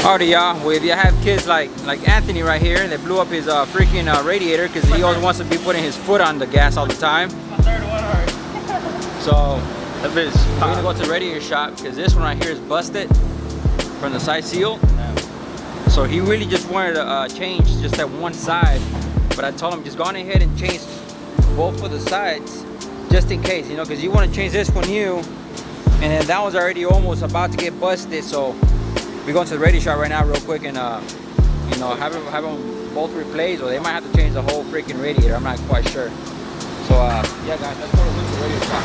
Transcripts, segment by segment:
Alrighty, y'all. Well, if you have kids like Anthony right here, they blew up his freaking radiator because he always wants to be putting his foot on the gas all the time. My third one already. So we're gonna go to the radiator shop because this one right here is busted from the side seal. So he really just wanted to change just that one side, but I told him just go on ahead and change both of the sides just in case, you know, because you want to change this one new, and then that one's already almost about to get busted. So we're going to the radiator shop right now real quick and you know, have them both replaced, or they might have to change the whole freaking radiator. I'm not quite sure. So yeah, guys, let's go to the radiator shop.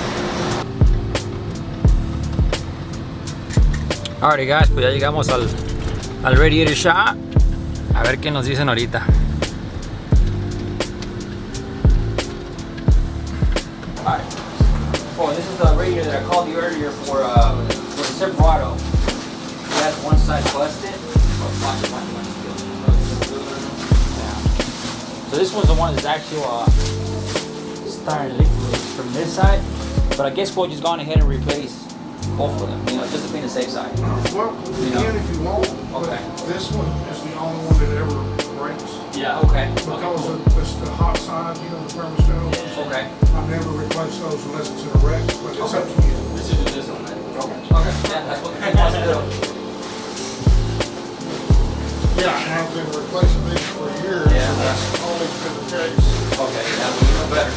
Alright, guys, pues ya llegamos al Radiator Shop. A ver qué nos dicen ahorita. Alright. Oh, this is the radiator that I called you earlier for the Silverado. It has one side busted. So this one's the one that's actually starting liquid from this side. But I guess we'll just go on ahead and replace both of them, you know, just to be on the safe side. Well, you can if you want. Okay. This one is the only one that ever breaks. Yeah, okay. Because it's the hot side, you know, the thermostat. Yeah. Okay. I've never replaced those unless it's in a wreck, but it's up to you. This is just this one. Okay. Okay. Yeah, that's what he wants to do. Yeah, and I've been replacing these for years. Yeah. So that's always been the case. Okay, that would be better.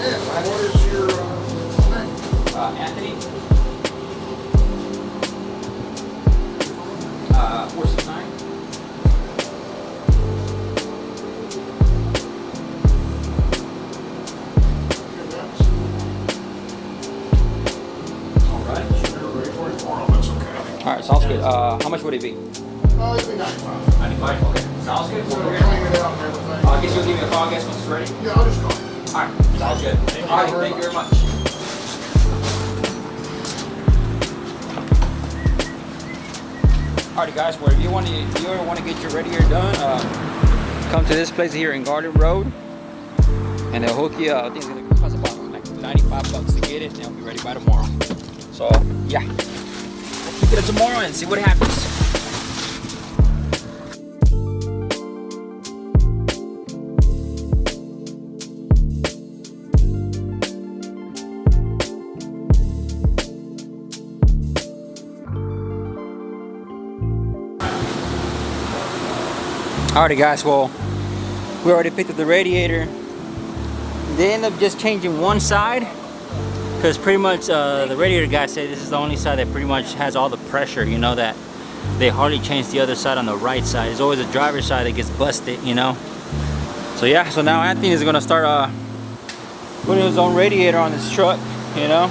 Yeah. What is your name? Anthony. 469. Alright, sounds good. How much would it be? Oh, it'd be 95. 95? Okay. Sounds good. We'll clean it out and everything. I guess you'll give me a call, I guess, once it's ready. Yeah, I'll just call you. Alright, sounds good. Alright, thank you very much. Alright guys, well, if you ever want to get your radiator done, come to this place here in Garden Road, and they'll hook you up. I think it's gonna cost about like $95 to get it, and it'll be ready by tomorrow. So yeah, we'll pick it up tomorrow and see what happens. Alrighty guys, well, we already picked up the radiator. They end up just changing one side because pretty much the radiator guy said this is the only side that pretty much has all the pressure, you know, that they hardly change the other side on the right side. It's always the driver's side that gets busted, you know. So yeah, so now Anthony is gonna start putting his own radiator on his truck, you know.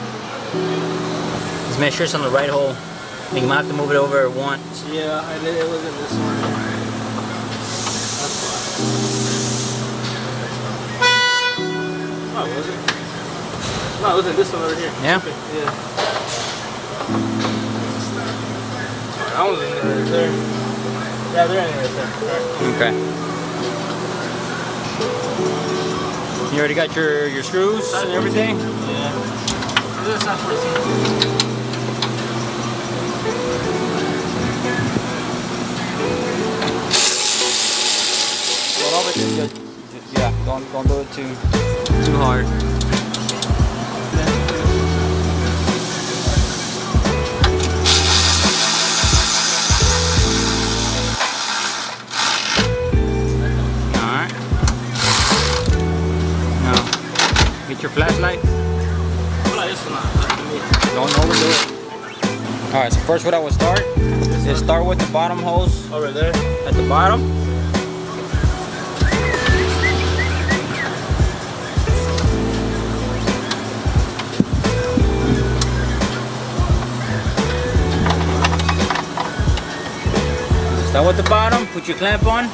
Just make sure it's on the right hole. You might have to move it over once. Yeah, I did. It was in this one. Oh, was it? No, it was in this one over here. Yeah? Okay, yeah. That one's in there right there. Yeah, they're in there right there. Okay. You already got your screws and everything? Yeah. This is not 14. Yeah, don't do it too hard. Alright. Now, get your flashlight. Don't overdo it. Alright, so first what I would start is start with the bottom hose Over there. at the bottom. Start with the bottom, put your clamp on.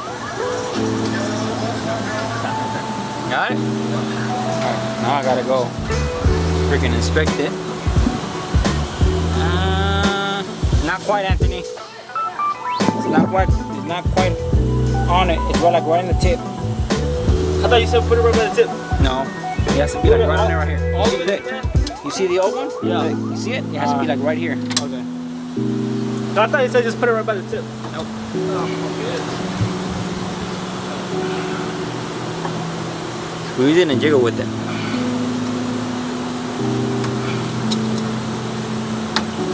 Got it? Alright, now I gotta go freaking inspect it. Not quite, Anthony. It's not quite on it. It's right, like right in the tip. I thought you said put it right by the tip. No, it has to be like right on there, right here. All You see the way that? You see the old one? Yeah. You see it? It has to be like right here. Okay. I thought you said just put it right by the tip. Nope. Squeeze it and jiggle with it.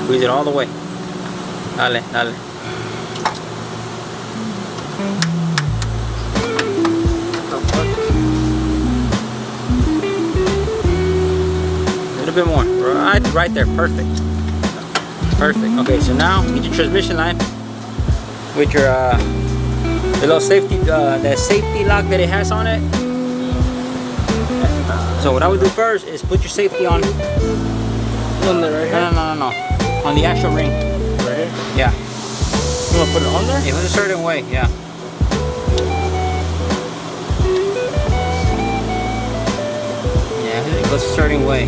Squeeze it all the way. Dale, dale. A little bit more. Right there. Perfect. Perfect. Okay, so now get your transmission line with your the little safety that safety lock that it has on it. So what I would do first is put your safety on. On there, right here? No. On the actual ring. Right here? Yeah. You want to put it on there? It was a certain way, yeah. Yeah, it goes a certain way.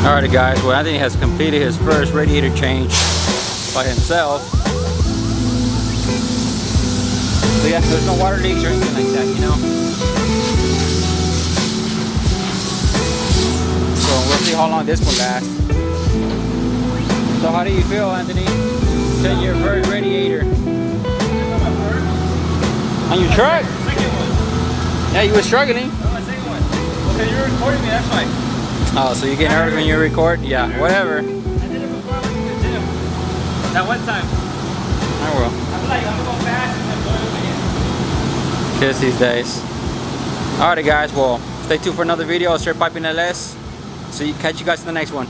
Alright guys, well Anthony has completed his first radiator change by himself. So yeah, there's no water leaks or anything like that, you know. So we'll see how long this will last. So how do you feel, Anthony? Take your first radiator. On your truck? Yeah, you were struggling. Okay, you're recording me, that's fine. Oh, so you get nervous when you record? Yeah, whatever. I did it before I went to the gym. That one time. I will. I'm like, I'm gonna go fast and then go Kids these days. Alrighty guys, well, stay tuned for another video. I'll start piping LS. So catch you guys in the next one.